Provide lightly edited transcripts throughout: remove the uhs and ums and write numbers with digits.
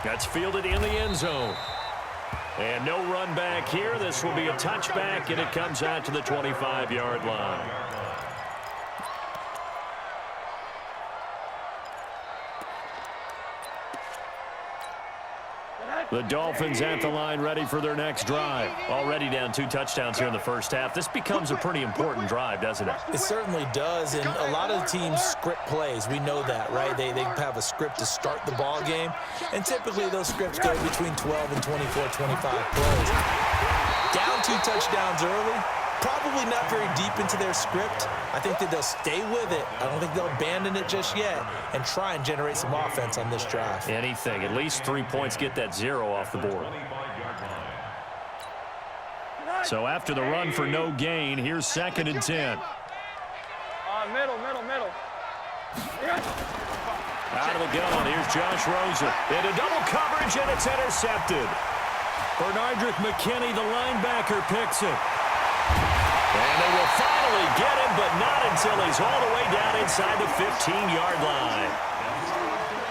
That's fielded in the end zone. And no run back here. This will be a touchback, and it comes out to the 25-yard line. The Dolphins at the line ready for their next drive. Already down 2 touchdowns here in the first half. This becomes a pretty important drive, doesn't it? It certainly does, and a lot of the teams script plays. We know that, right? They have a script to start the ball game, and typically those scripts go between 12 and 24, 25 plays. Down 2 touchdowns early, probably not very deep into their script. I think that they'll stay with it. I don't think they'll abandon it just yet and try and generate some offense on this drive. Anything. At least 3 points, get that 0 off the board. So after the run for no gain, here's 2nd and 10. Middle. Out of the gun, here's Josh Rosen. Into double coverage, and it's intercepted. Bernardrick McKinney, the linebacker, picks it. And they will finally get him, but not until he's all the way down inside the 15-yard line.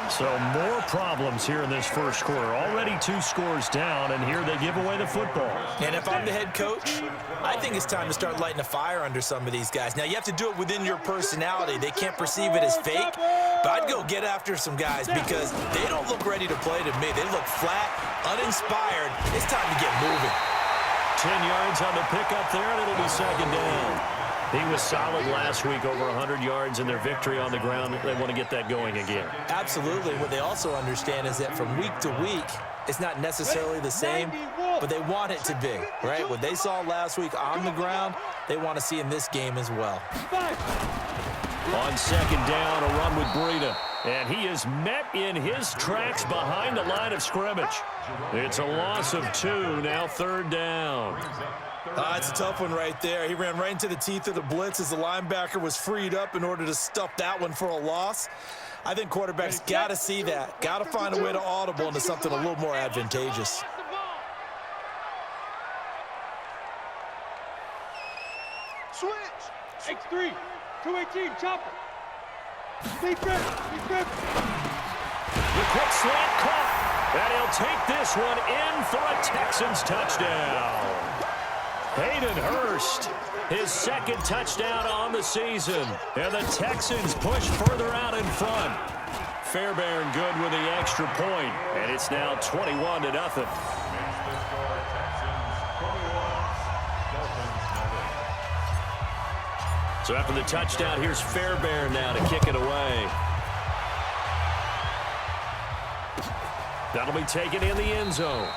So more problems here in this first quarter. Already 2 scores down, and here they give away the football. And if I'm the head coach, I think it's time to start lighting a fire under some of these guys. Now, you have to do it within your personality. They can't perceive it as fake, but I'd go get after some guys because they don't look ready to play to me. They look flat, uninspired. It's time to get moving. 10 yards on the pickup there, and it'll be 2nd down. He was solid last week, over 100 yards in their victory on the ground. They want to get that going again. Absolutely. What they also understand is that from week to week, it's not necessarily the same, but they want it to be, right? What they saw last week on the ground, they want to see in this game as well. On 2nd down, a run with Breida. And he is met in his tracks behind the line of scrimmage. It's a loss of 2, now 3rd down. It's a tough one right there. He ran right into the teeth of the blitz as the linebacker was freed up in order to stuff that one for a loss. I think quarterbacks got to see that. Got to find a way to audible into something a little more advantageous. Switch. X3. 218. Chopper. Stay fresh. The quick slant caught. And he'll take this one in for a Texans touchdown. Hayden Hurst, his 2nd touchdown on the season. And the Texans push further out in front. Fairbairn good with the extra point. And it's now 21-0. So after the touchdown, here's Fairbairn now to kick it away. That'll be taken in the end zone.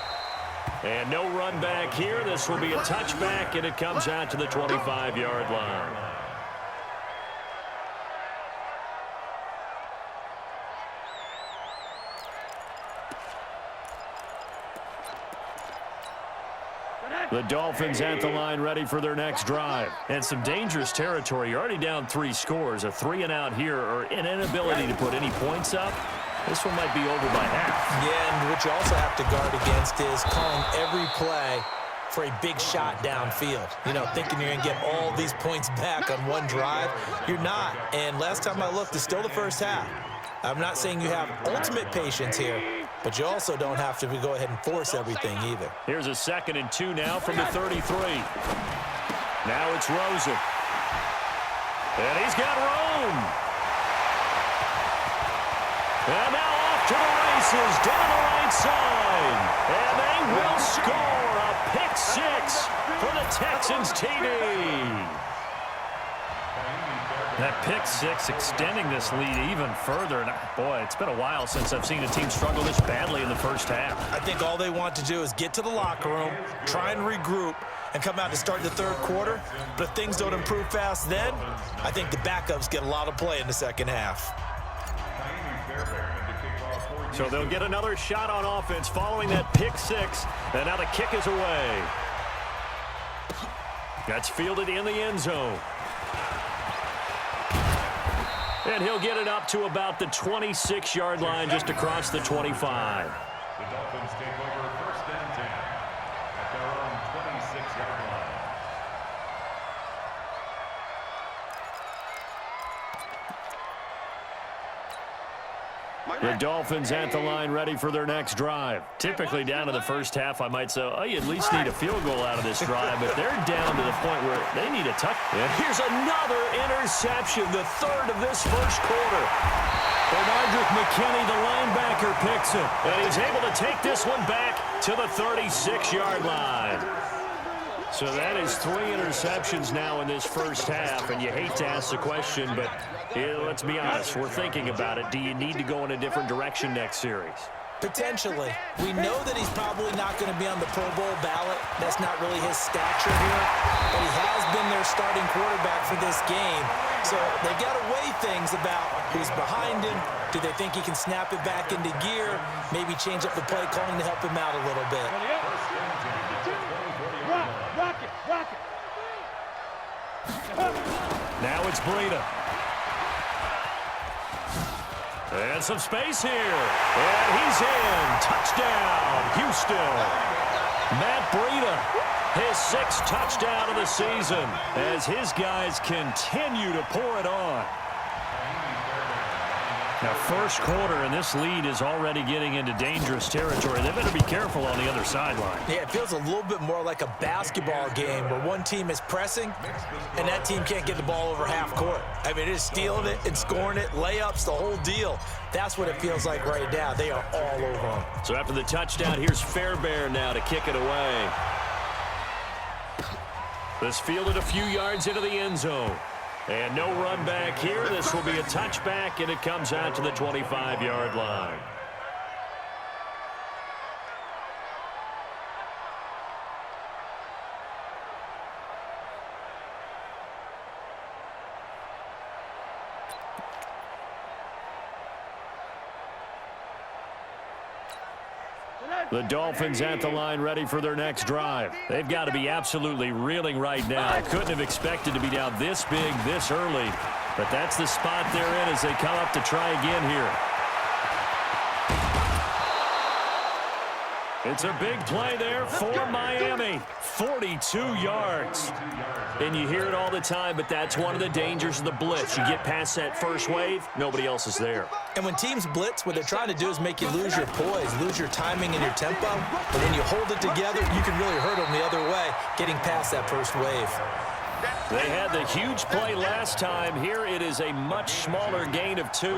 And no run back here. This will be a touchback, and it comes out to the 25-yard line. The Dolphins at the line ready for their next drive. And some dangerous territory. You're already down 3 scores. A 3-and-out here or an inability to put any points up. This one might be over by half. Yeah, and what you also have to guard against is calling every play for a big shot downfield. You know, thinking you're going to get all these points back on one drive. You're not. And last time I looked, it's still the first half. I'm not saying you have ultimate patience here, but you also don't have to go ahead and force everything either. Here's a 2nd and 2 now from the 33. Now it's Rosen. And he's got room. And now off to the races down the right side. And they will score a pick 6 for the Texans TD. That pick 6 extending this lead even further. And boy, it's been a while since I've seen a team struggle this badly in the first half. I think all they want to do is get to the locker room, try and regroup, and come out to start the 3rd quarter. But if things don't improve fast then, I think the backups get a lot of play in the 2nd half. So they'll get another shot on offense following that pick 6. And now the kick is away. That's fielded in the end zone. And he'll get it up to about the 26-yard line, just across the 25. The Dolphins take over 1st and 10 at their own 26-yard line. The Dolphins at the line ready for their next drive. Typically down to the first half, I might say, oh, you at least need a field goal out of this drive, but they're down to the point where they need a touch. And here's another interception, the third of this first quarter. Bernardrick McKinney, the linebacker, picks it, and he's able to take this one back to the 36-yard line. So that is 3 interceptions now in this first half, and you hate to ask the question, but let's be honest, we're thinking about it. Do you need to go in a different direction next series? Potentially. We know that he's probably not going to be on the Pro Bowl ballot. That's not really his stature here, but he has been their starting quarterback for this game. So they've got to weigh things about who's behind him. Do they think he can snap it back into gear? Maybe change up the play calling to help him out a little bit. Rock it. Now it's Breida. And some space here. And he's in. Touchdown, Houston. Matt Breida, his 6th touchdown of the season as his guys continue to pour it on. Now, first quarter, and this lead is already getting into dangerous territory. They better be careful on the other sideline. Yeah, it feels a little bit more like a basketball game where one team is pressing and that team can't get the ball over half court. I mean, it is stealing it and scoring it, layups, the whole deal. That's what it feels like right now. They are all over them. So after the touchdown, here's Fairbairn now to kick it away. This fielded a few yards into the end zone. And no run back here. This will be a touchback, and it comes out to the 25-yard line. The Dolphins at the line ready for their next drive. They've got to be absolutely reeling right now. Couldn't have expected to be down this big, this early. But that's the spot they're in as they come up to try again here. It's a big play there for Miami. 42 yards. And you hear it all the time, but that's one of the dangers of the blitz. You get past that first wave, nobody else is there. And when teams blitz, what they're trying to do is make you lose your poise, lose your timing and your tempo. But when you hold it together, you can really hurt them the other way, getting past that first wave. They had the huge play last time. Here it is a much smaller gain of 2.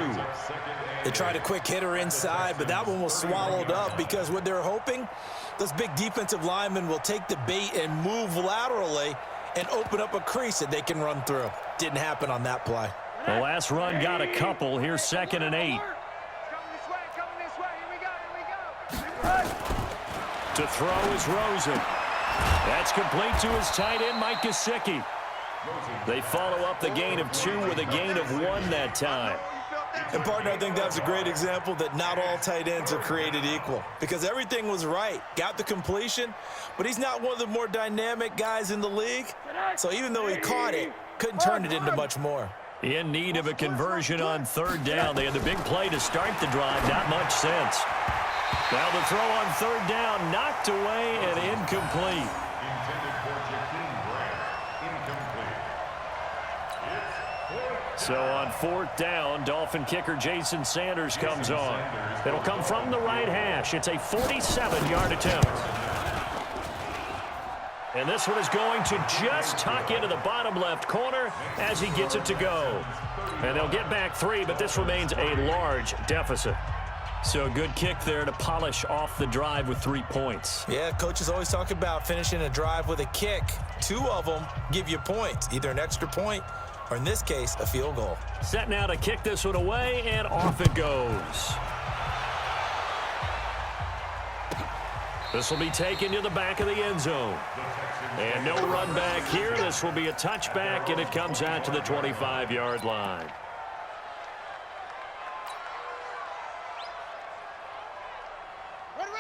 They tried a quick hitter inside, but that one was swallowed up because what they're hoping, those big defensive linemen will take the bait and move laterally and open up a crease that they can run through. Didn't happen on that play. The last run got a couple. Here's 2nd and 8. Coming this way. Here we go. To throw is Rosen. That's complete to his tight end, Mike Gesicki. They follow up the gain of 2 with a gain of 1 that time. And, partner, I think that's a great example that not all tight ends are created equal because everything was right. Got the completion, but he's not one of the more dynamic guys in the league. So even though he caught it, couldn't turn it into much more. In need of a conversion on 3rd down. They had the big play to start the drive. Not much sense. Now the throw on 3rd down, knocked away and incomplete. So on 4th down, Dolphin kicker Jason Sanders comes on. It'll come from the right hash. It's a 47-yard attempt. And this one is going to just tuck into the bottom left corner as he gets it to go. And they'll get back 3, but this remains a large deficit. So a good kick there to polish off the drive with 3 points. Yeah, coaches always talk about finishing a drive with a kick. 2 of them give you points, either an extra point or, in this case, a field goal. Set now to kick this one away, and off it goes. This will be taken to the back of the end zone. And no run back here. This will be a touchback, and it comes out to the 25-yard line.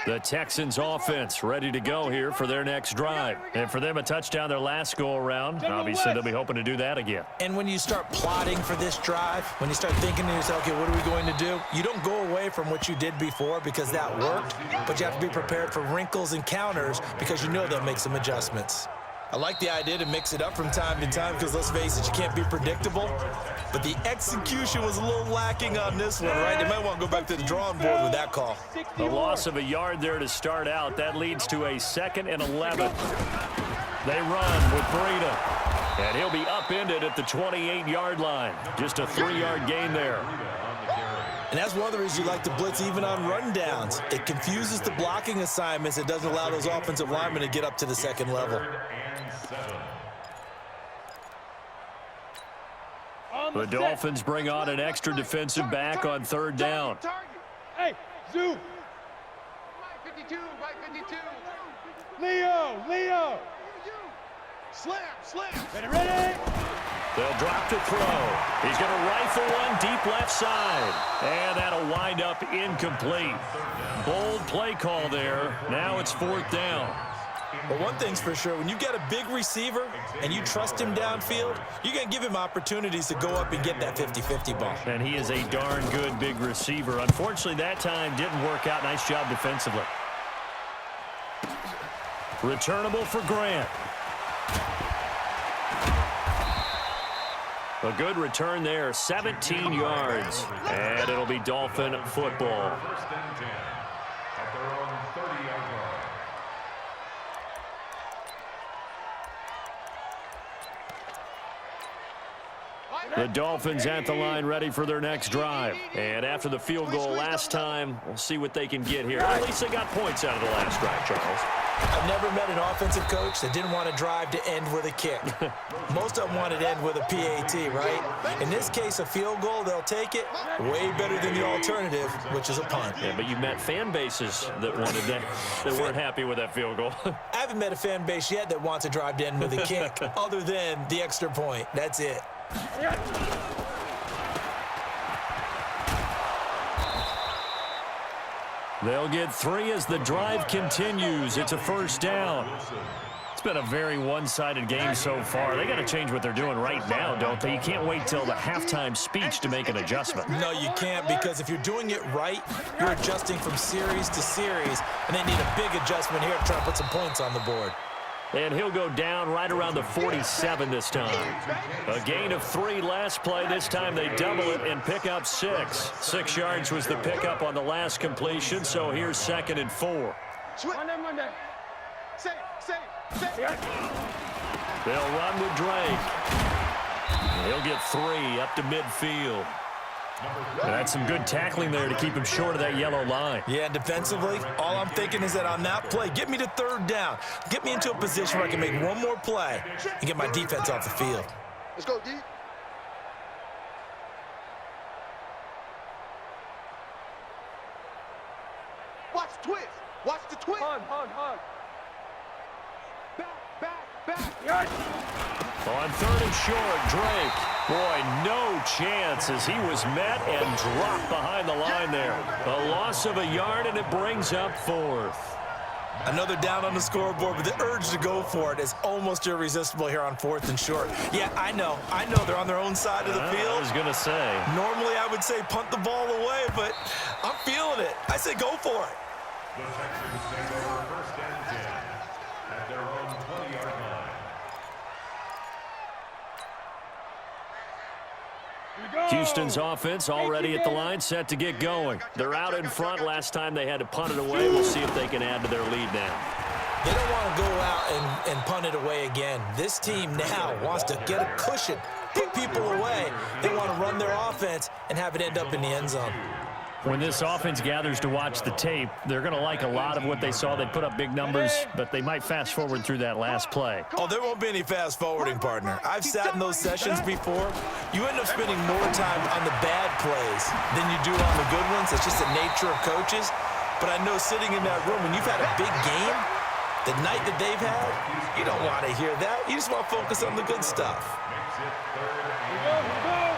The Texans offense ready to go here for their next drive. And for them, a touchdown their last go-around. Obviously, they'll be hoping to do that again. And when you start plotting for this drive, when you start thinking to yourself, okay, what are we going to do? You don't go away from what you did before because that worked, but you have to be prepared for wrinkles and counters because you know they'll make some adjustments. I like the idea to mix it up from time to time because, let's face it, you can't be predictable. But the execution was a little lacking on this one, right? They might want to go back to the drawing board with that call. A loss of a yard there to start out. That leads to a 2nd and 11. They run with Breida. And he'll be upended at the 28-yard line. Just a 3-yard gain there. And that's one of the reasons you like to blitz even on rundowns. It confuses the blocking assignments. It doesn't allow those offensive linemen to get up to the 2nd level. The Dolphins bring on an extra defensive back on 3rd down. Hey, Zoo. 52, right 52. Leo. Slam. Ready? They'll drop to throw. He's going to rifle one deep left side. And that'll wind up incomplete. Bold play call there. Now it's 4th down. Well, one thing's for sure, when you get a big receiver and you trust him downfield, you're going to give him opportunities to go up and get that 50-50 ball. And he is a darn good big receiver. Unfortunately, that time didn't work out. Nice job defensively. Returnable for Grant. A good return there, 17 yards. And it'll be Dolphin football. 1st and 10 at their own 30-yard line. The Dolphins at the line ready for their next drive. And after the field goal last time, we'll see what they can get here. At least they got points out of the last drive, Charles. I've never met an offensive coach that didn't want to drive to end with a kick. Most of them want it to end with a PAT, right? In this case, a field goal, they'll take it. Way better than the alternative, which is a punt. Yeah, but you met fan bases that wanted that weren't happy with that field goal. I haven't met a fan base yet that wants to drive to end with a kick, other than the extra point. That's it. They'll get 3 as the drive continues. It's a 1st down. It's been a very one-sided game so far. They got to change what they're doing right now, don't they? You can't wait till the halftime speech to make an adjustment. No, you can't, because if you're doing it right, you're adjusting from series to series, and they need a big adjustment here to try to put some points on the board. And he'll go down right around the 47 this time. A gain of 3 last play. This time they double it and pick up 6. 6 yards was the pickup on the last completion, so here's 2nd and 4. Monday. Say. They'll run with Drake. He'll get 3 up to midfield. And that's some good tackling there to keep him short of that yellow line. Yeah, defensively, all I'm thinking is that on that play, get me to 3rd down. Get me into a position where I can make one more play and get my defense off the field. Let's go, D. Watch the twist. Watch the twist. Hug. Back. On 3rd and short, Drake. Boy, no chance as he was met and dropped behind the line there. A loss of a yard, and it brings up 4th. Another down on the scoreboard, but the urge to go for it is almost irresistible here on 4th and short. Yeah, I know they're on their own side of the field. I was going to say. Normally, I would say punt the ball away, but I'm feeling it. I say go for it. The Texans take over 1st and 10 at their own 20-yard line. Houston's offense already at the line, set to get going. They're out in front. Last time they had to punt it away. We'll see if they can add to their lead now. They don't want to go out and punt it away again. This team now wants to get a cushion, put people away. They want to run their offense and have it end up in the end zone. When this offense gathers to watch the tape, they're going to like a lot of what they saw. They put up big numbers, but they might fast forward through that last play. Oh, there won't be any fast forwarding, partner. I've sat in those sessions before. You end up spending more time on the bad plays than you do on the good ones. It's just the nature of coaches. But I know sitting in that room, when you've had a big game, the night that they've had, you don't want to hear that. You just want to focus on the good stuff. Makes it 3rd and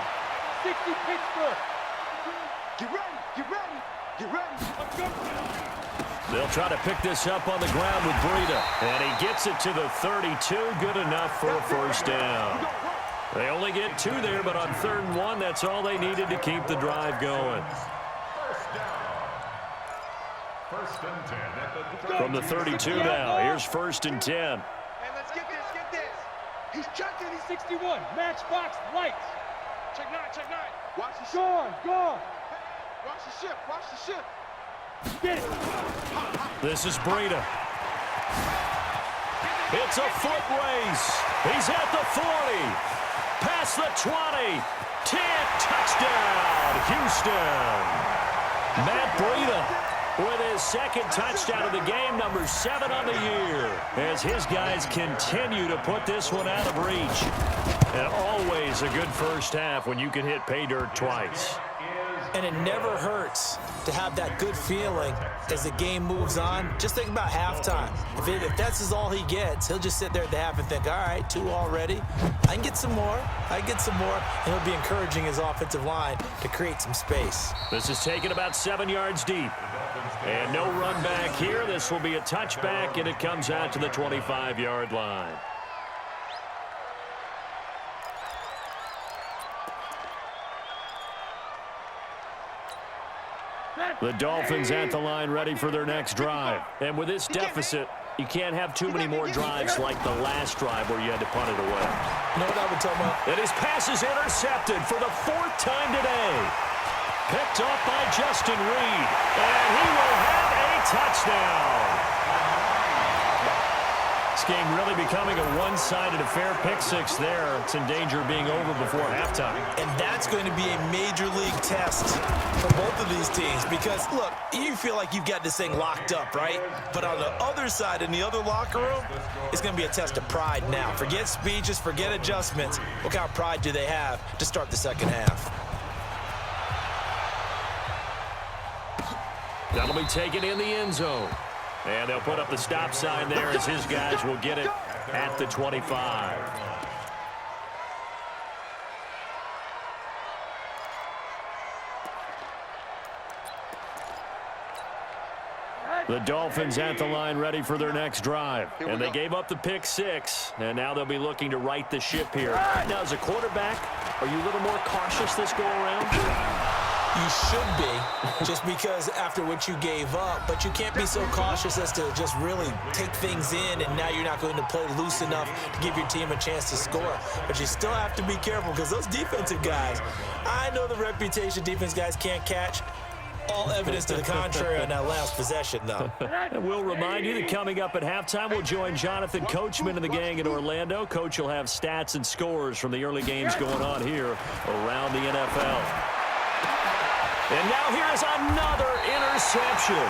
60 Pittsburgh. Get ready. They'll try to pick this up on the ground with Breida. And he gets it to the 32. Good enough for a 1st down. They only get 2 there, but on 3rd and 1, that's all they needed to keep the drive going. 1st and 10 at the From the 32 now, here's 1st and 10. And let's get this. He's checking. He's 61. Matchbox lights. check 9, check 9. Watch the shift. Gone. Gone. Watch the shift. Watch the shift. Get it. This is Breida. It's a foot race. He's at the 40. Past the 20. 10. Touchdown, Houston. Matt Breida with his second touchdown of the game, number 7 on the year, as his guys continue to put this one out of reach. And always a good first half when you can hit pay dirt twice. And it never hurts to have that good feeling as the game moves on. Just think about halftime. If that's all he gets, he'll just sit there at the half and think, all right, 2 already. I can get some more. I can get some more. And he'll be encouraging his offensive line to create some space. This is taken about 7 yards deep. And no run back here. This will be a touchback, and it comes out to the 25-yard line. The Dolphins at the line ready for their next drive. And with this deficit, you can't have too many more drives like the last drive where you had to punt it away. You know what I would tell him? And his pass is intercepted for the 4th time today. Picked off by Justin Reed. And he will have a touchdown. This game really becoming a one-sided affair. Pick 6 there. It's in danger of being over before halftime. And that's going to be a major league test for both of these teams because, look, you feel like you've got this thing locked up, right? But on the other side, in the other locker room, it's going to be a test of pride now. Forget speeches, forget adjustments. What kind of pride do they have to start the second half? That'll be taken in the end zone. And they'll put up the stop sign there as his guys will get it at the 25. The Dolphins at the line ready for their next drive. And they gave up the pick 6, and now they'll be looking to right the ship here. Now, as a quarterback, are you a little more cautious this go-around? You should be, just because after what you gave up, but you can't be so cautious as to just really take things in, and now you're not going to play loose enough to give your team a chance to score. But you still have to be careful because those defensive guys, I know the reputation defense guys can't catch. All evidence to the contrary on that last possession, though. And we'll remind you that coming up at halftime, we'll join Jonathan Coachman and the gang in Orlando. Coach will have stats and scores from the early games going on here around the NFL. And now here's another interception.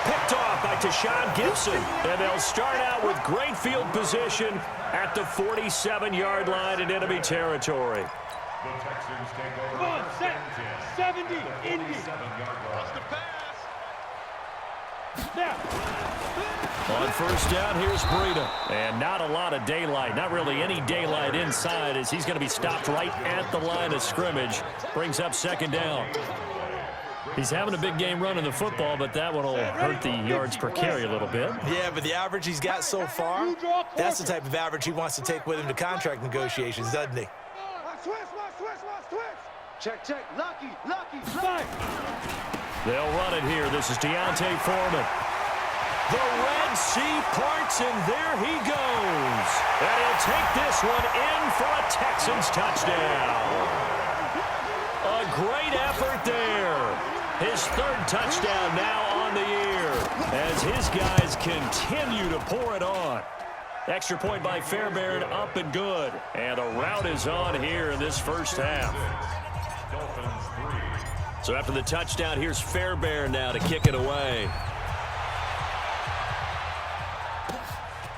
Picked off by Tashawn Gibson. And they'll start out with great field position at the 47-yard line in enemy territory. The Texans take over. Come on, set. 70. Indy. Watch the pass. Now. On first down, here's Breida. And not a lot of daylight, not really any daylight inside as he's going to be stopped right at the line of scrimmage. Brings up second down. He's having a big game running the football, but that one will hurt the yards per carry a little bit. Yeah, but the average he's got so far, that's the type of average he wants to take with him to contract negotiations, doesn't he? Watch twist. Check. Lucky. Fight. They'll run it here. This is Deontay Foreman. The Red Sea parts, and there he goes. And he'll take this one in for a Texans touchdown. A great effort there. His 3rd touchdown now on the year as his guys continue to pour it on. Extra point by Fairbairn, up and good. And the route is on here in this first half. So after the touchdown, here's Fairbairn now to kick it away.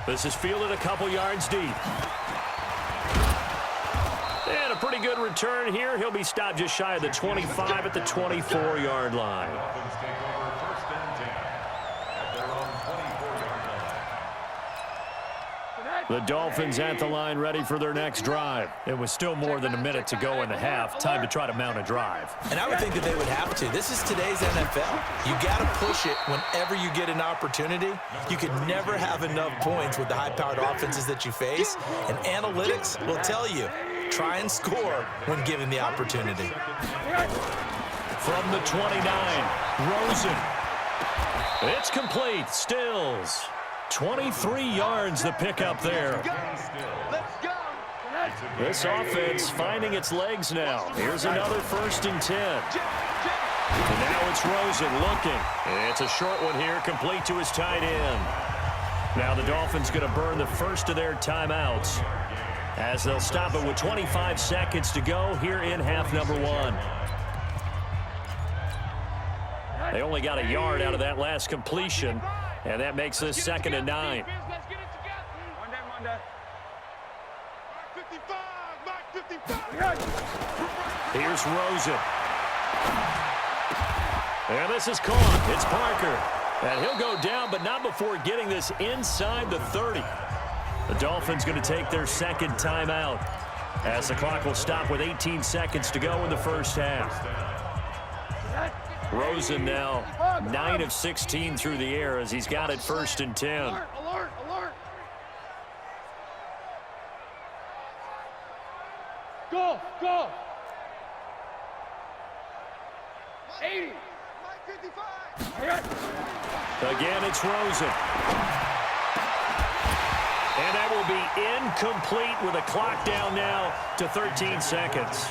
This is fielded a couple yards deep. And a pretty good return here. He'll be stopped just shy of the 25 at the 24-yard line. Dolphins take over 1st and 10 at their own 24-yard line. The Dolphins at the line ready for their next drive. It was still more than a minute to go in the half. Time to try to mount a drive. And I would think that they would have to. This is today's NFL. You got to push it whenever you get an opportunity. You can never have enough points with the high-powered offenses that you face. And analytics will tell you, try and score when given the opportunity. From the 29, Rosen. It's complete. Stills. 23 yards the pickup there. Let's go. This offense finding its legs now. Here's another 1st and 10. And now it's Rosen looking. It's a short one here, complete to his tight end. Now the Dolphins going to burn the first of their timeouts as they'll stop it with 25 seconds to go here in half number 1. They only got a yard out of that last completion, and that makes this 2nd and 9. Here's Rosen. And this is caught. It's Parker. And he'll go down, but not before getting this inside the 30. The Dolphins going to take their 2nd timeout as the clock will stop with 18 seconds to go in the first half. Rosen now 9 of 16 through the air as he's got it 1st and 10. Alert, alert. Go. 80. 55. Again, it's Rosen. And that will be incomplete with a clock down now to 13 seconds.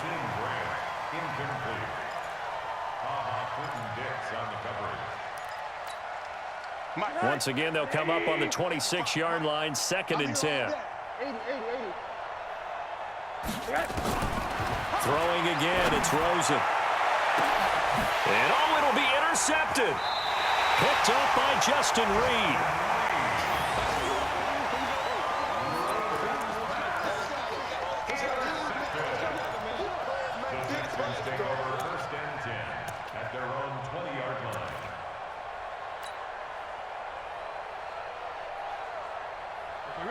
Once again, they'll come up on the 26-yard line, 2nd and 10. 80. Throwing again, it's Rosen. And it'll be intercepted. Picked up by Justin Reed.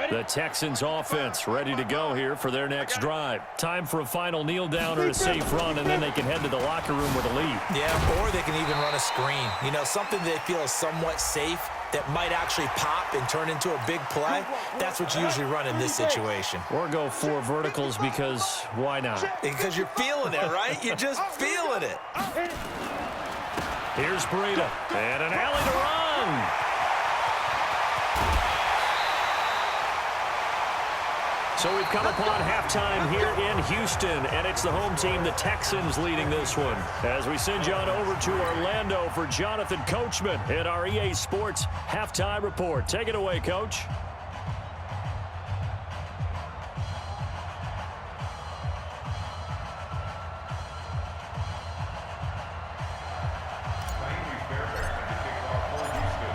The Texans offense ready to go here for their next drive. Time for a final kneel down or a safe run, and then they can head to the locker room with a lead. Yeah, or they can even run a screen. You know, something they feel is somewhat safe that might actually pop and turn into a big play. That's what you usually run in this situation. Or go 4 verticals because why not? Because you're feeling it, right? You're just feeling it. Here's Breida. And an alley to run. So we've come upon halftime here in Houston, and it's the home team, the Texans, leading this one. As we send you on over to Orlando for Jonathan Coachman at our EA Sports Halftime Report. Take it away, Coach.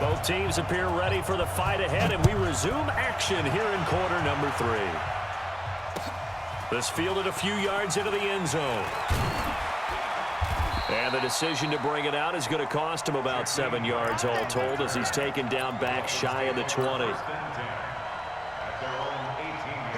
Both teams appear ready for the fight ahead, and we resume action here in quarter number 3. This fielded a few yards into the end zone. And the decision to bring it out is going to cost him about 7 yards all told as he's taken down back shy of the 20.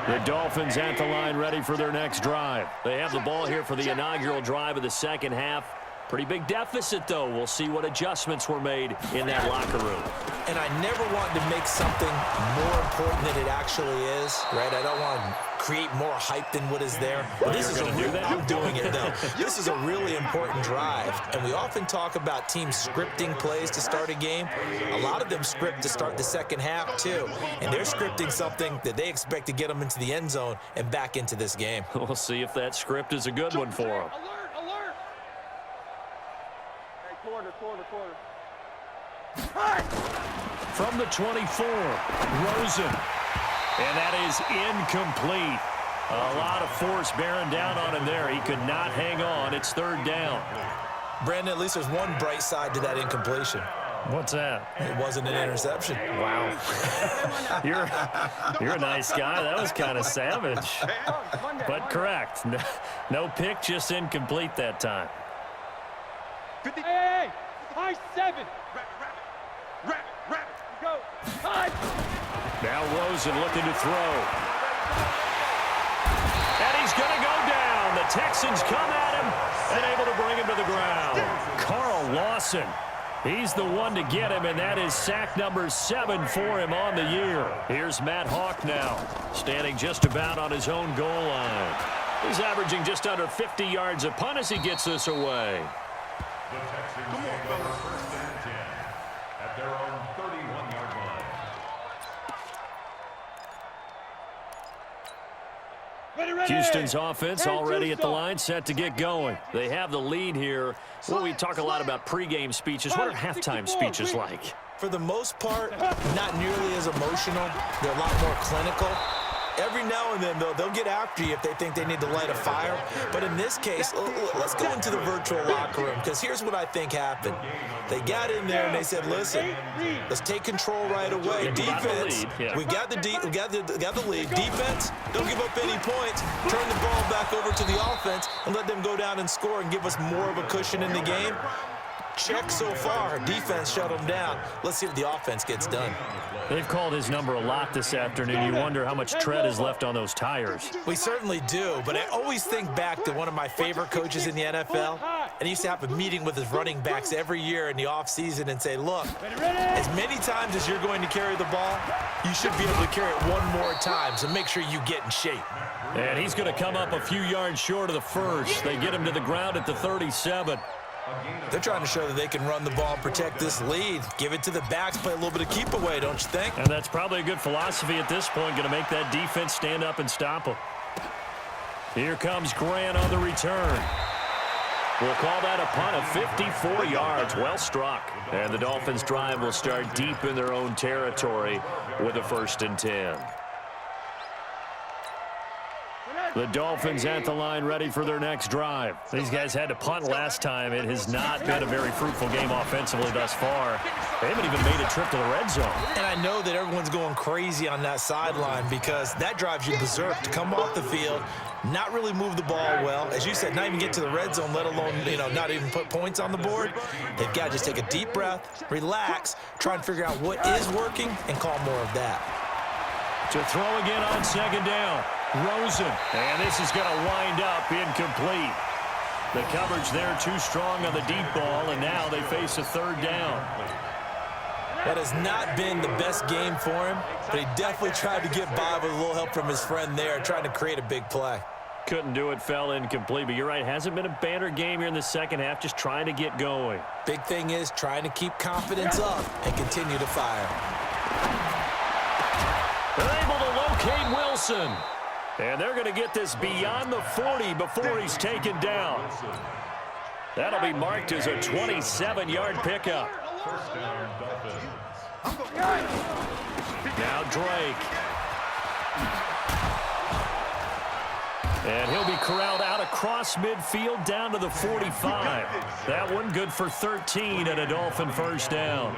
The Dolphins at the line ready for their next drive. They have the ball here for the inaugural drive of the second half. Pretty big deficit, though. We'll see what adjustments were made in that locker room. And I never want to make something more important than it actually is, right? I don't want to create more hype than what is there. But this is I'm doing it, though. This is a really important drive. And we often talk about teams scripting plays to start a game. A lot of them script to start the second half, too. And they're scripting something that they expect to get them into the end zone and back into this game. We'll see if that script is a good one for them. Alert. Quarter. From the 24, Rosen. And that is incomplete. A lot of force bearing down on him there. He could not hang on. It's 3rd down. Brandon, at least there's one bright side to that incompletion. What's that? It wasn't an interception. Wow. You're a nice guy. That was kind of savage. But correct. No pick, just incomplete that time. Hey, high 7. Rabbit. Go. High. Now Rosen looking to throw. And he's going to go down. The Texans come at him and able to bring him to the ground. Carl Lawson. He's the one to get him, and that is sack number 7 for him on the year. Here's Matt Hawk now, standing just about on his own goal line. He's averaging just under 50 yards a punt as he gets this away. The Texans take over 1st and 10 at their own 31-yard line. Houston's offense already at the line, set to get going. They have the lead here. Well, we talk a lot about pregame speeches. What are halftime speeches like? For the most part, not nearly as emotional. They're a lot more clinical. Every now and then, though, they'll get after you if they think they need to light a fire. But in this case, let's go into the virtual locker room, because here's what I think happened. They got in there and they said, listen, let's take control right away. Defense, we got the lead. Defense, don't give up any points. Turn the ball back over to the offense and let them go down and score and give us more of a cushion in the game. Check so far. Defense shut them down. Let's see if the offense gets done. They've called his number a lot this afternoon. You wonder how much tread is left on those tires. We certainly do, but I always think back to one of my favorite coaches in the NFL, and he used to have a meeting with his running backs every year in the offseason and say, look, as many times as you're going to carry the ball, you should be able to carry it one more time, so make sure you get in shape. And he's going to come up a few yards short of the first. They get him to the ground at the 37. They're trying to show that they can run the ball, protect this lead, give it to the backs, play a little bit of keep away, don't you think? And that's probably a good philosophy at this point, going to make that defense stand up and stop them. Here comes Grant on the return. We'll call that a punt of 54 yards. Well struck. And the Dolphins' drive will start deep in their own territory with a 1st and 10. The Dolphins at the line ready for their next drive. These guys had to punt last time. It has not been a very fruitful game offensively thus far. They haven't even made a trip to the red zone. And I know that everyone's going crazy on that sideline because that drives you berserk to come off the field, not really move the ball well. As you said, not even get to the red zone, let alone, not even put points on the board. They've got to just take a deep breath, relax, try and figure out what is working, and call more of that. To throw again on 2nd down. Rosen, and this is going to wind up incomplete. The coverage there too strong on the deep ball, and now they face a 3rd down. That has not been the best game for him, but he definitely tried to get by with a little help from his friend there, trying to create a big play. Couldn't do it, fell incomplete, but you're right, hasn't been a banner game here in the second half, just trying to get going. Big thing is trying to keep confidence up and continue to fire. They're able to locate Wilson. And they're going to get this beyond the 40 before he's taken down. That'll be marked as a 27-yard pickup. Now Drake. And he'll be corralled out across midfield down to the 45. That one good for 13 and a Dolphin 1st down.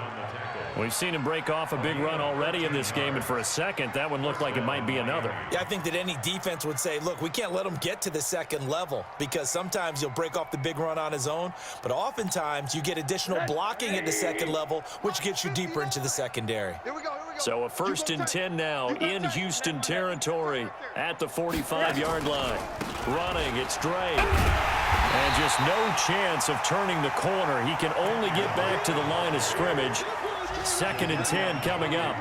We've seen him break off a big run already in this game, and for a second, that one looked like it might be another. Yeah, I think that any defense would say, look, we can't let him get to the 2nd level because sometimes he'll break off the big run on his own, but oftentimes you get additional blocking at the 2nd level, which gets you deeper into the secondary. So a 1st and 10 now in Houston territory at the 45-yard line. Running, it's Drake. And just no chance of turning the corner. He can only get back to the line of scrimmage. 2nd and 10 coming up.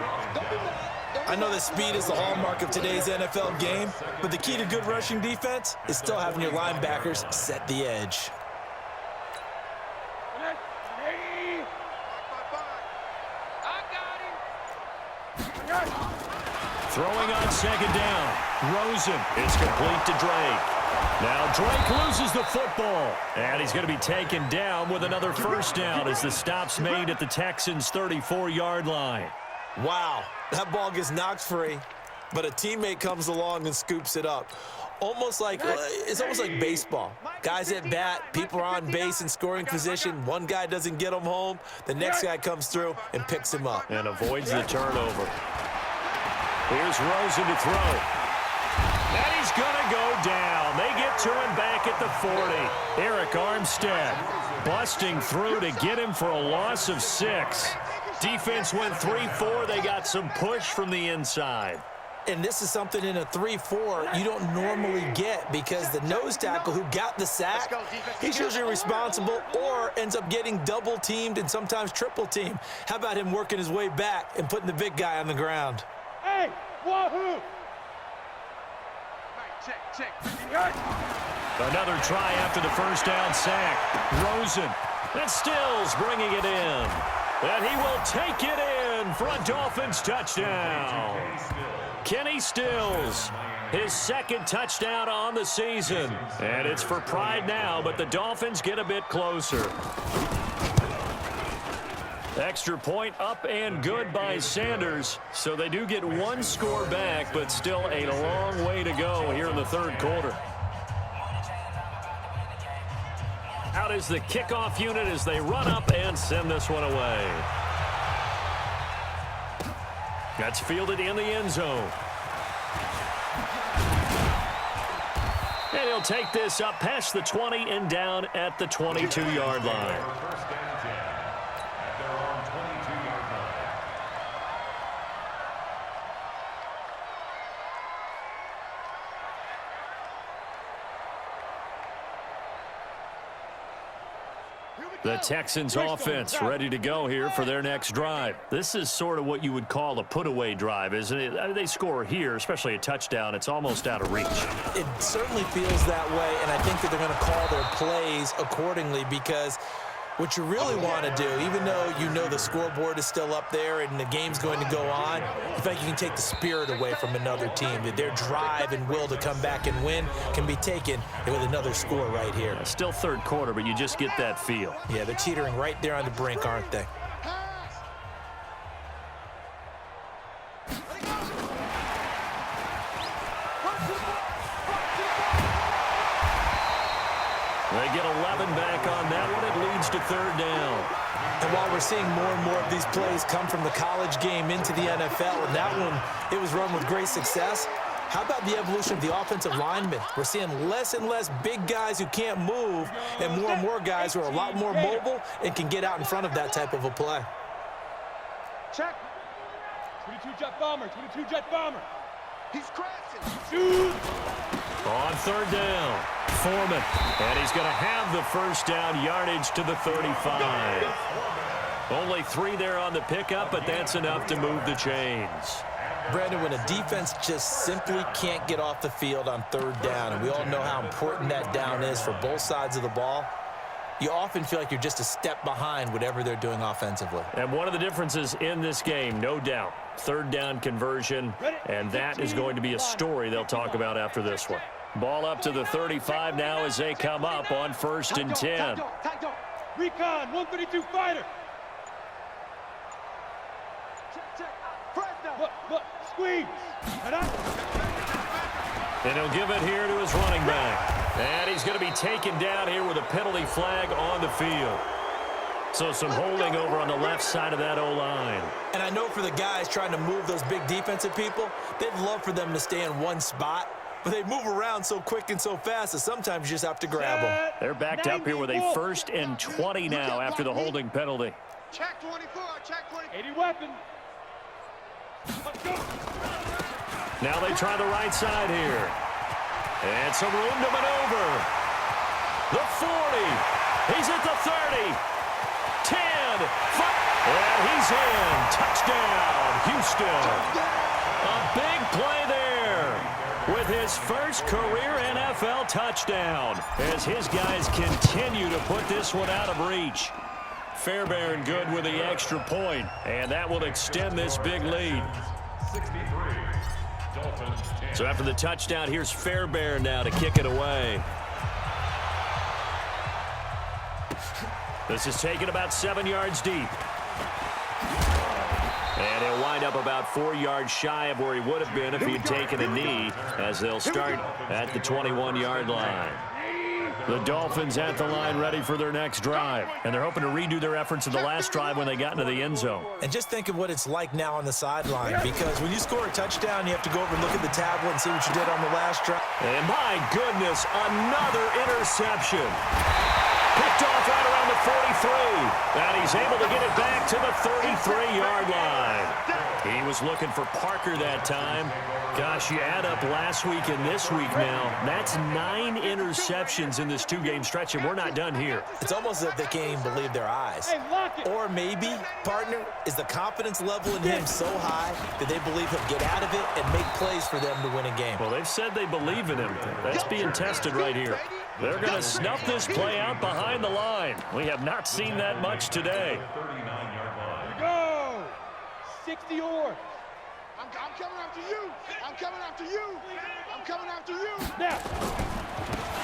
I know that speed is the hallmark of today's NFL game, but the key to good rushing defense is still having your linebackers set the edge. Throwing on 2nd down. Rosen is complete to Drake. Now Drake loses the football, and he's going to be taken down with another 1st down as the stop's made at the Texans' 34-yard line. Wow, that ball gets knocked free, but a teammate comes along and scoops it up. It's almost like baseball. Guys at bat, people are on base in scoring position. One guy doesn't get him home. The next guy comes through and picks him up. And avoids the turnover. Here's Rosen to throw. And he's going to go down. They get to him back at the 40. Eric Armstead busting through to get him for a loss of 6. Defense went 3-4. They got some push from the inside. And this is something in a 3-4 you don't normally get because the nose tackle who got the sack, he's usually responsible or ends up getting double-teamed and sometimes triple-teamed. How about him working his way back and putting the big guy on the ground? Hey, wahoo! Another try after the 1st down sack. Rosen. And Stills bringing it in. And he will take it in in for a Dolphins touchdown. Kenny Stills, his second touchdown on the season. And it's for pride now, but the Dolphins get a bit closer. Extra point up and good by Sanders. So they do get one score back, but still a long way to go here in the third quarter. Out is the kickoff unit as they run up and send this one away. That's fielded in the end zone. And he'll take this up past the 20 and down at the 22-yard line. First down and 10 at their own 22-yard line. The Texans offense ready to go here for their next drive. This is sort of what you would call a put-away drive, isn't it? I mean, they score here, especially a touchdown. It's almost out of reach. It certainly feels that way, and I think that they're going to call their plays accordingly because what you really want to do, even though you know the scoreboard is still up there and the game's going to go on, in fact, you can take the spirit away from another team. That their drive and will to come back and win can be taken with another score right here. Still third quarter, but you just get that feel. Yeah, they're teetering right there on the brink, aren't they? They get 11 back on that one. It leads to third down. And while we're seeing more and more of these plays come from the college game into the NFL, and that one, it was run with great success, how about the evolution of the offensive linemen? We're seeing less and less big guys who can't move and more guys who are a lot more mobile and can get out in front of that type of a play. Check. 22 jet bomber, 22 jet bomber. He's crashing. Shoot. On third down, Foreman. And he's going to have the first down, yardage to the 35. Only 3 there on the pickup, but that's enough to move the chains. Brandon, when a defense just simply can't get off the field on third down, and we all know how important that down is for both sides of the ball, you often feel like you're just a step behind whatever they're doing offensively. And one of the differences in this game, no doubt, third down conversion, and that is going to be a story they'll talk about after this one. Ball up to the 35 now as they come up on 1st and 10. Recon, 132 fighter. Look, squeeze. And he'll give it here to his running back. And he's going to be taken down here with a penalty flag on the field. So some holding over on the left side of that O-line. And I know for the guys trying to move those big defensive people, they'd love for them to stay in one spot. But they move around so quick and so fast that sometimes you just have to grab them. They're backed up here with a 1st and 20 now after the holding penalty. Check 24, check 24. 80 weapon. Let's go. Now they try the right side here. And some room to maneuver. The 40. He's at the 30. 10. 5. And he's in. Touchdown, Houston. A big play there with his first career NFL touchdown as his guys continue to put this one out of reach. Fairbairn good with the extra point, and that will extend this big lead. 63. Dolphins 10. So after the touchdown, here's Fairbairn now to kick it away. This is taken about 7 yards deep. And he'll wind up about 4 yards shy of where he would have been if he had taken a knee, as they'll start at the 21-yard line. The Dolphins at the line ready for their next drive. And they're hoping to redo their efforts in the last drive when they got into the end zone. And just think of what it's like now on the sideline, because when you score a touchdown, you have to go over and look at the tablet and see what you did on the last drive. And my goodness, another interception. Picked off right around the 43. And he's able to get it back to the 33-yard line. He was looking for Parker that time. Gosh, you add up last week and this week now. That's 9 interceptions in this 2-game stretch, and we're not done here. It's almost as if they can't even believe their eyes. Or maybe, partner, is the confidence level in him so high that they believe he'll get out of it and make plays for them to win a game. Well, they've said they believe in him. That's being tested right here. They're going to snuff this play out behind the line. We have not seen that much today. Go! 60 oars. I'm coming after you. I'm coming after you. I'm coming after you. Now.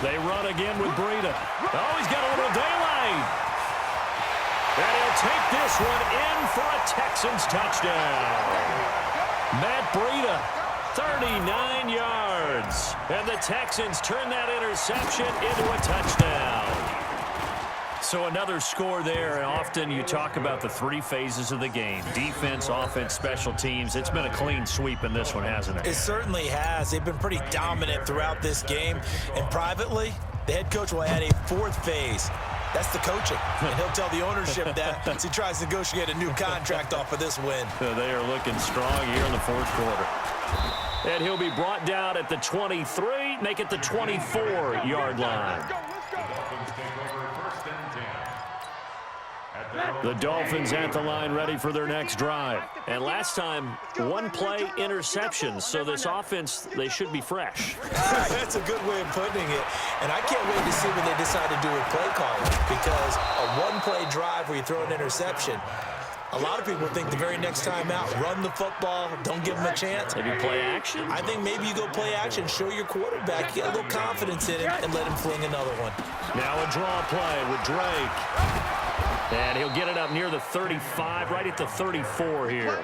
They run again with Breida. Oh, he's got a little daylight. And he'll take this one in for a Texans touchdown. Matt Breida, 39 yards. And the Texans turn that interception into a touchdown. So another score there, and often you talk about the three phases of the game. Defense, offense, special teams. It's been a clean sweep in this one, hasn't it? It certainly has. They've been pretty dominant throughout this game. And privately, the head coach will add a fourth phase. That's the coaching. And he'll tell the ownership that as he tries to negotiate a new contract off of this win. They are looking strong here in the fourth quarter. And he'll be brought down at the 23, make it the 24-yard line. The Dolphins at the line ready for their next drive. And last time, one-play interceptions. So this offense, they should be fresh. That's a good way of putting it. And I can't wait to see what they decide to do with play calling. Because a one-play drive where you throw an interception, a lot of people think the very next time out, run the football, don't give them a chance. Maybe play action? I think maybe you go play action, show your quarterback, get a little confidence in him, and let him fling another one. Now a draw play with Drake. And he'll get it up near the 35, right at the 34 here.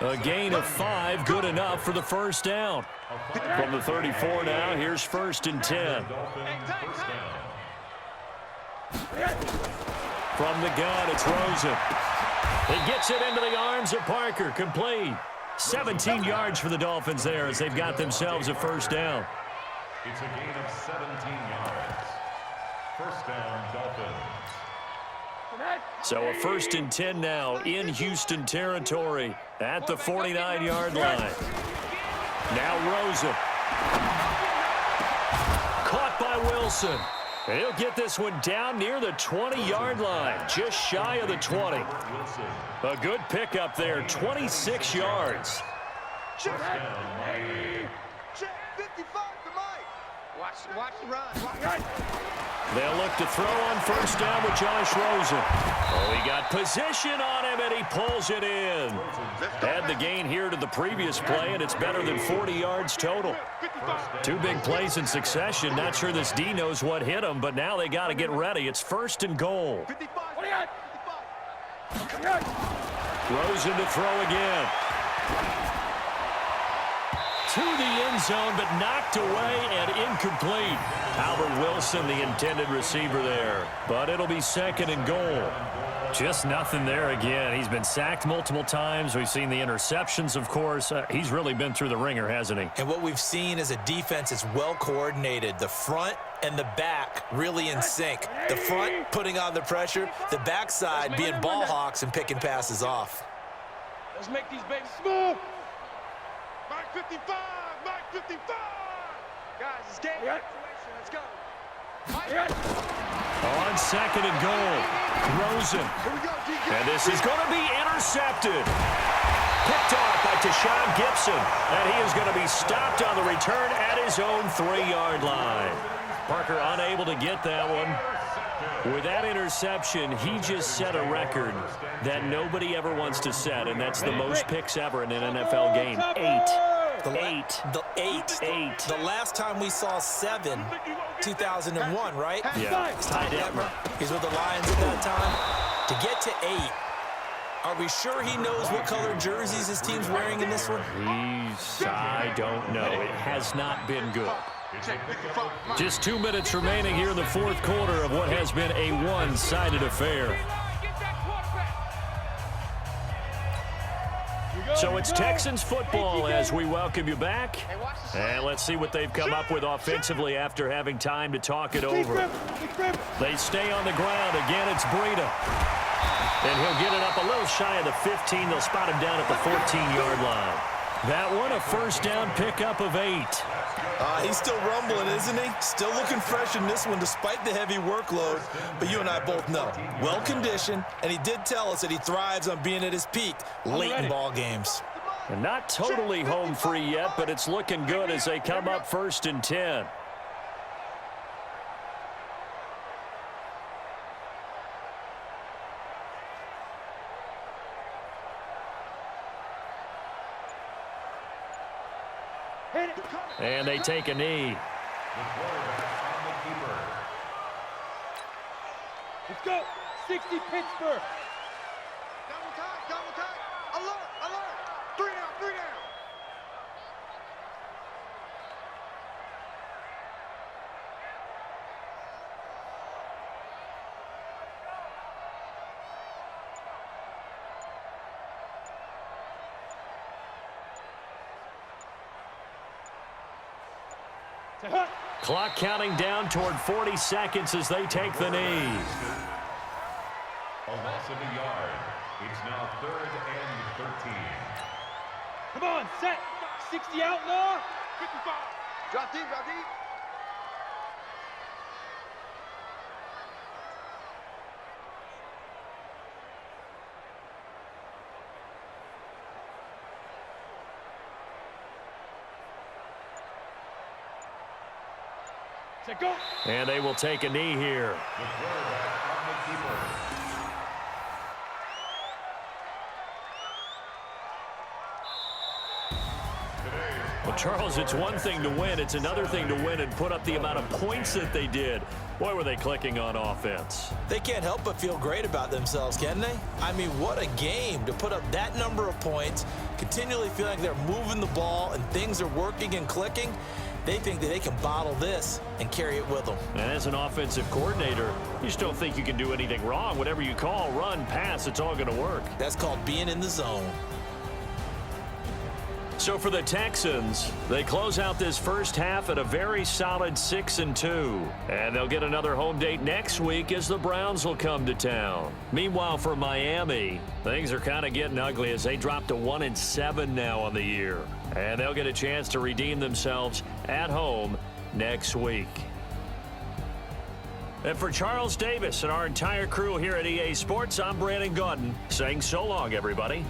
A gain of 5, good enough for the first down. From the 34 now, here's 1st and 10. From the gun, it's Rosen. He gets it into the arms of Parker, complete. 17 yards for the Dolphins there as they've got themselves a first down. It's a gain of 17 yards. First down, Dolphins. So a 1st and 10 now in Houston territory at the 49-yard line. Now Rosen. Caught by Wilson. He'll get this one down near the 20-yard line, just shy of the 20. A good pickup there, 26 yards. Check 55 to Mike. Watch the run. They'll look to throw on first down with Josh Rosen. Oh, he got position on him, and he pulls it in. Add the gain here to the previous play, and it's better than 40 yards total. 2 big plays in succession. Not sure this D knows what hit him, but now they got to get ready. It's 1st and goal. Rosen to throw again. To the end zone, but knocked away and incomplete. Albert Wilson, the intended receiver there. But it'll be 2nd and goal. Just nothing there again. He's been sacked multiple times. We've seen the interceptions, of course. He's really been through the ringer, hasn't he? And what we've seen is a defense that's well coordinated. The front and the back really in sync. The front putting on the pressure. The backside being ball hawks and picking passes off. Let's make these babies smooth. Mike 55. Mike 55. Guys, it's game situation. Let's go. On 2nd and goal, Rosen. Here we go, DK. And this is going to be intercepted. Picked off by Tashawn Gibson. And he is going to be stopped on the return at his own 3-yard line. Parker unable to get that one. With that interception, he just set a record that nobody ever wants to set, and that's the most picks ever in an NFL game. 8. The last time we saw 7, 2001, right? Yeah. Ty Detmer. He's with the Lions at that time. To get to 8, are we sure he knows what color jerseys his team's wearing in this one? I don't know. It has not been good. Just 2 minutes remaining here in the fourth quarter of what has been a one-sided affair. So it's Texans football as we welcome you back. And let's see what they've come up with offensively after having time to talk it over. They stay on the ground. Again, it's Breida. And he'll get it up a little shy of the 15. They'll spot him down at the 14-yard line. That one, a first down pickup of 8. He's still rumbling, isn't he? Still looking fresh in this one despite the heavy workload. But you and I both know, well-conditioned, and he did tell us that he thrives on being at his peak late in ball games. And not totally home free yet, but it's looking good as they come up 1st and 10. Hit it. And they take a knee. The quarterback on the keeper. Let's go. 60 Pittsburgh. Double tight, double tight. Alert, alert. 3 down, 3 down. Clock counting down toward 40 seconds as they take the knee. A loss of a yard. It's now 3rd and 13. Come on, set. 60 outlaw. 55. Drop deep, drop deep. Set, go. And they will take a knee here. The quarterback on the keeper. Well, Charles, it's one thing to win. It's another thing to win and put up the amount of points that they did. Boy, were they clicking on offense. They can't help but feel great about themselves, can they? I mean, what a game to put up that number of points, continually feel like they're moving the ball and things are working and clicking. They think that they can bottle this and carry it with them. And as an offensive coordinator, you just don't think you can do anything wrong. Whatever you call, run, pass, it's all going to work. That's called being in the zone. So for the Texans, they close out this first half at a very solid 6-2. And they'll get another home date next week as the Browns will come to town. Meanwhile, for Miami, things are kind of getting ugly as they drop to 1-7 now on the year. And they'll get a chance to redeem themselves at home next week. And for Charles Davis and our entire crew here at EA Sports, I'm Brandon Gaudin saying so long, everybody.